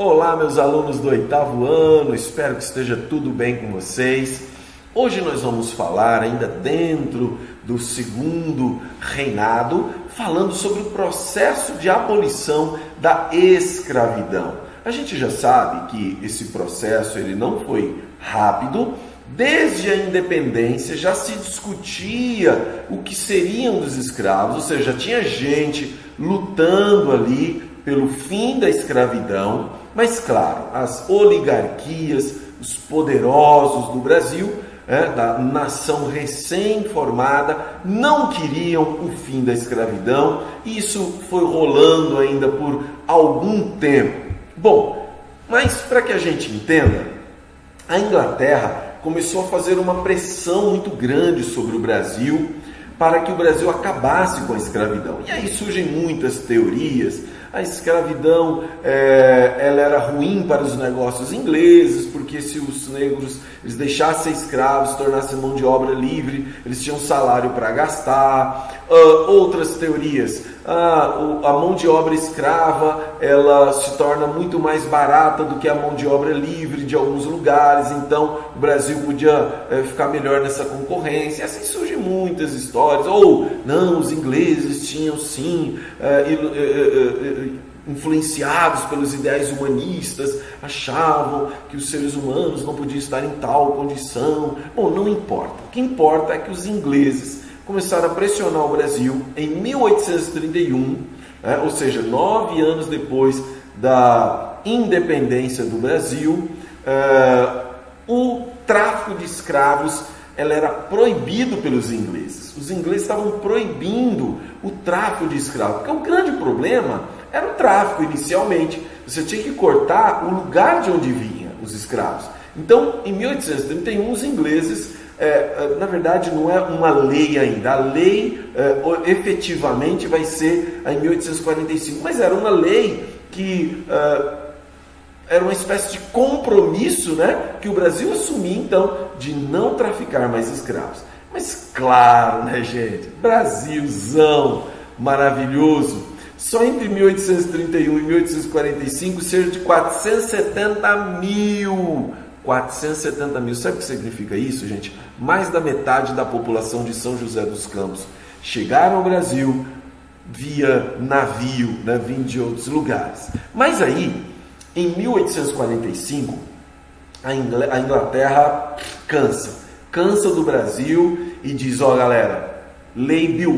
Olá, meus alunos do 8º ano, espero que esteja tudo bem com vocês. Hoje nós vamos falar, ainda dentro do segundo reinado, falando sobre o processo de abolição da escravidão. A gente já sabe que esse processo ele não foi rápido. Desde a independência já se discutia o que seriam dos escravos, ou seja, tinha gente lutando ali pelo fim da escravidão, mas claro, as oligarquias, os poderosos do Brasil, da nação recém-formada, não queriam o fim da escravidão. Isso foi rolando ainda por algum tempo. Bom, mas para que a gente entenda, a Inglaterra começou a fazer uma pressão muito grande sobre o Brasil para que o Brasil acabasse com a escravidão. E aí surgem muitas teorias. A escravidão ela era ruim para os negócios ingleses, porque se os negros eles deixassem ser escravos, se tornassem mão de obra livre, eles tinham salário para gastar. Outras teorias, a mão de obra escrava ela se torna muito mais barata do que a mão de obra livre de alguns lugares, então o Brasil podia ficar melhor nessa concorrência. Assim surgem muitas histórias. Ou não, os ingleses tinham sim influenciados pelos ideais humanistas, achavam que os seres humanos não podiam estar em tal condição. Bom, não importa. O que importa é que os ingleses começaram a pressionar o Brasil em 1831, ou seja, 9 anos depois da independência do Brasil. O tráfico de escravos era proibido pelos ingleses. Os ingleses estavam proibindo o tráfico de escravos, porque o grande problema era o tráfico inicialmente. Você tinha que cortar o lugar de onde vinham os escravos. Então, em 1831, os ingleses, na verdade não é uma lei ainda, a lei efetivamente vai ser em 1845, mas era uma lei que era uma espécie de compromisso, que o Brasil assumia então de não traficar mais escravos. Mas claro, gente, Brasilzão maravilhoso. Só entre 1831 e 1845, cerca de 470 mil. 470 mil. Sabe o que significa isso, gente? Mais da metade da população de São José dos Campos chegaram ao Brasil via navio, vindo de outros lugares. Mas aí, em 1845, a Inglaterra cansa do Brasil e diz: ó, galera, Lei Bill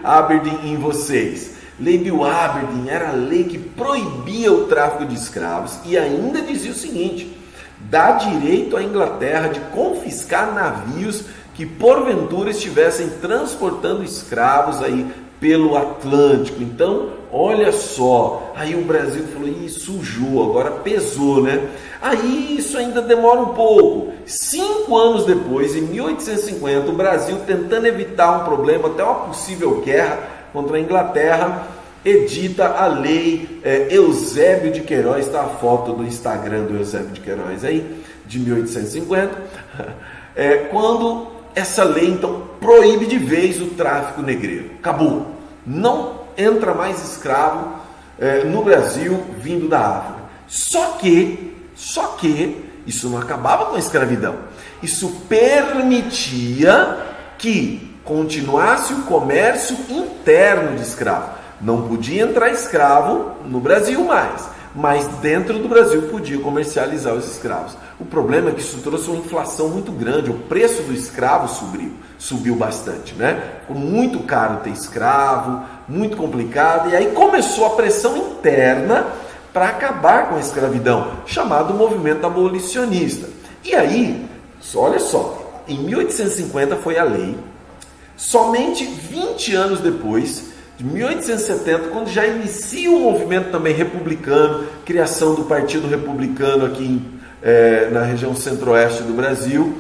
Aberdeen em vocês. Lei Bill Aberdeen era a lei que proibia o tráfico de escravos e ainda dizia o seguinte: dá direito à Inglaterra de confiscar navios que porventura estivessem transportando escravos aí pelo Atlântico. Então, olha só, aí o Brasil falou: ih, sujou, agora pesou, Aí isso ainda demora um pouco. 5 anos depois, em 1850, o Brasil, tentando evitar um problema, até uma possível guerra contra a Inglaterra, edita a lei Eusébio de Queiroz. Está a foto do Instagram do Eusébio de Queiroz aí, de 1850, quando essa lei então proíbe de vez o tráfico negreiro. Acabou. Não entra mais escravo no Brasil vindo da África. Só que isso não acabava com a escravidão. Isso permitia que continuasse o comércio interno de escravo. Não podia entrar escravo no Brasil mais, mas dentro do Brasil podia comercializar os escravos. O problema é que isso trouxe uma inflação muito grande. O preço do escravo subiu bastante, Ficou muito caro ter escravo, muito complicado. E aí começou a pressão interna para acabar com a escravidão, chamado movimento abolicionista. E aí, olha só, em 1850 foi a lei. Somente 20 anos depois, de 1870, quando já inicia o movimento também republicano, criação do Partido Republicano aqui na região centro-oeste do Brasil,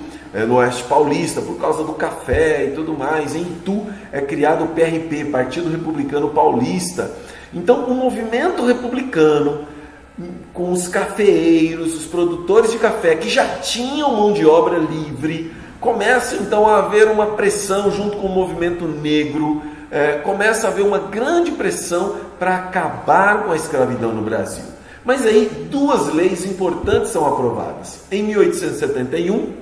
no oeste paulista, por causa do café e tudo mais. Em Itu é criado o PRP, Partido Republicano Paulista. Então, o movimento republicano, com os cafeeiros, os produtores de café, que já tinham mão de obra livre, começa então a haver uma pressão junto com o movimento negro, começa a haver uma grande pressão para acabar com a escravidão no Brasil. Mas aí duas leis importantes são aprovadas. Em 1871,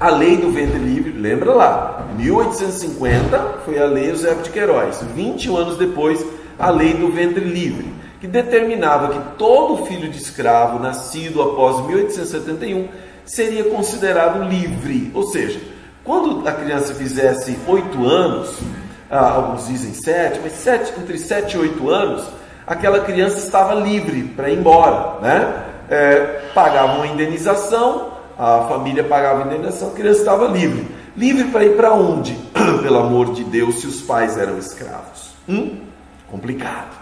a lei do ventre livre, lembra lá, 1850 foi a lei Eusébio de Queiroz, 21 anos depois a lei do ventre livre, que determinava que todo filho de escravo nascido após 1871 seria considerado livre, ou seja, quando a criança fizesse 8 anos, alguns dizem 7, mas entre 7 e 8 anos, aquela criança estava livre para ir embora, né? Pagava uma indenização, a família pagava a indenização, a criança estava livre. Livre para ir para onde? Pelo amor de Deus, se os pais eram escravos. Complicado.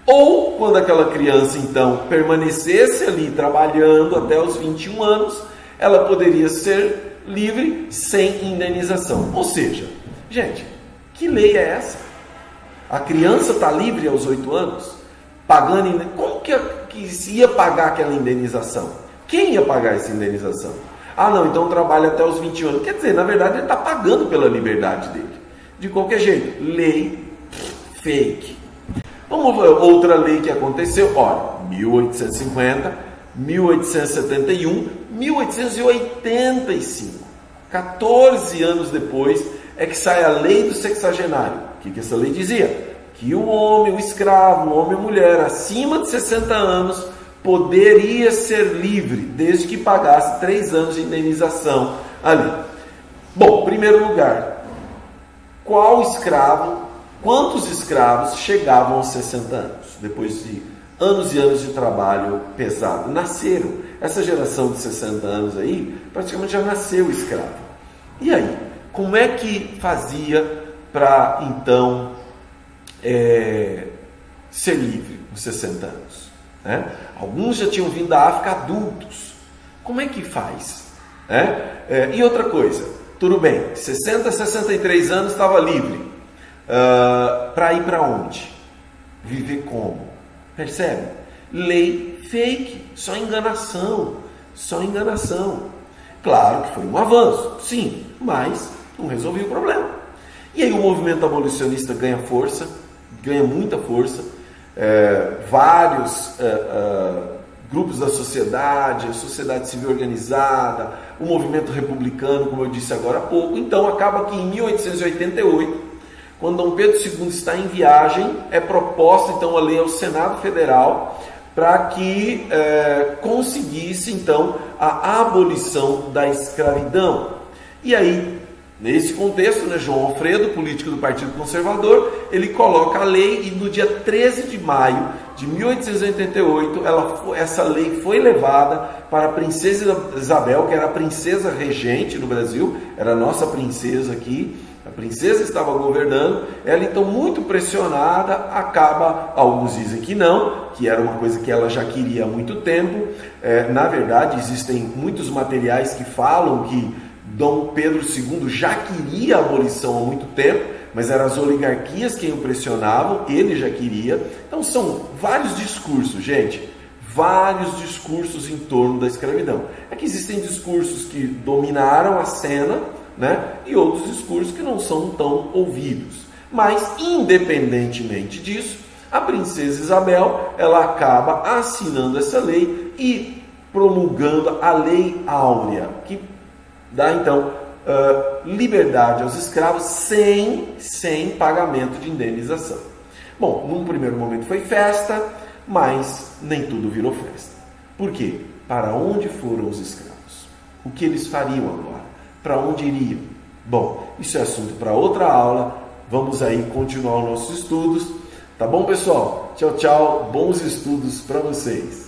Ou quando aquela criança então permanecesse ali trabalhando até os 21 anos, ela poderia ser livre sem indenização. Ou seja, gente, que lei é essa? A criança está livre aos 8 anos? Pagando, como que se ia pagar aquela indenização? Quem ia pagar essa indenização? Ah, não, então trabalha até os 21 anos. Quer dizer, na verdade ele está pagando pela liberdade dele. De qualquer jeito, lei fake. Vamos ver outra lei que aconteceu. Olha, 1850, 1871, 1885. 14 anos depois é que sai a lei do sexagenário. O que essa lei dizia? Que o homem, o escravo, o homem ou mulher acima de 60 anos poderia ser livre, desde que pagasse 3 anos de indenização ali. Bom, em primeiro lugar, quantos escravos chegavam aos 60 anos, depois de anos e anos de trabalho pesado? Nasceram. Essa geração de 60 anos aí, praticamente já nasceu escravo. E aí, como é que fazia para, então, ser livre aos 60 anos? Né? Alguns já tinham vindo da África adultos. Como é que faz? E outra coisa, tudo bem, 60, 63 anos estava livre. Para ir para onde? Viver como? Percebe? Lei fake, só enganação. Claro que foi um avanço, sim, mas não resolveu o problema. E aí o movimento abolicionista ganha força, ganha muita força. Vários grupos da sociedade, a sociedade civil organizada, o movimento republicano, como eu disse agora há pouco. Então acaba que em 1888, quando Dom Pedro II está em viagem, é proposta então a lei ao Senado Federal para que conseguisse então a abolição da escravidão. E aí, nesse contexto, né, João Alfredo, político do Partido Conservador, ele coloca a lei e no dia 13 de maio de 1888, essa lei foi levada para a princesa Isabel, que era a princesa regente do Brasil, era a nossa princesa aqui. A princesa estava governando, ela então muito pressionada, acaba, alguns dizem que não, que era uma coisa que ela já queria há muito tempo. Na verdade, existem muitos materiais que falam que Dom Pedro II já queria a abolição há muito tempo, mas eram as oligarquias quem o pressionavam, ele já queria. Então são vários discursos, gente, vários discursos em torno da escravidão. É que existem discursos que dominaram a cena, né? E outros discursos que não são tão ouvidos. Mas, independentemente disso, a princesa Isabel, ela acaba assinando essa lei e promulgando a Lei Áurea, que dá, então, liberdade aos escravos sem pagamento de indenização. Bom, num primeiro momento foi festa, mas nem tudo virou festa. Por quê? Para onde foram os escravos? O que eles fariam agora? Para onde iriam? Bom, isso é assunto para outra aula. Vamos aí continuar os nossos estudos. Tá bom, pessoal? Tchau, tchau. Bons estudos para vocês.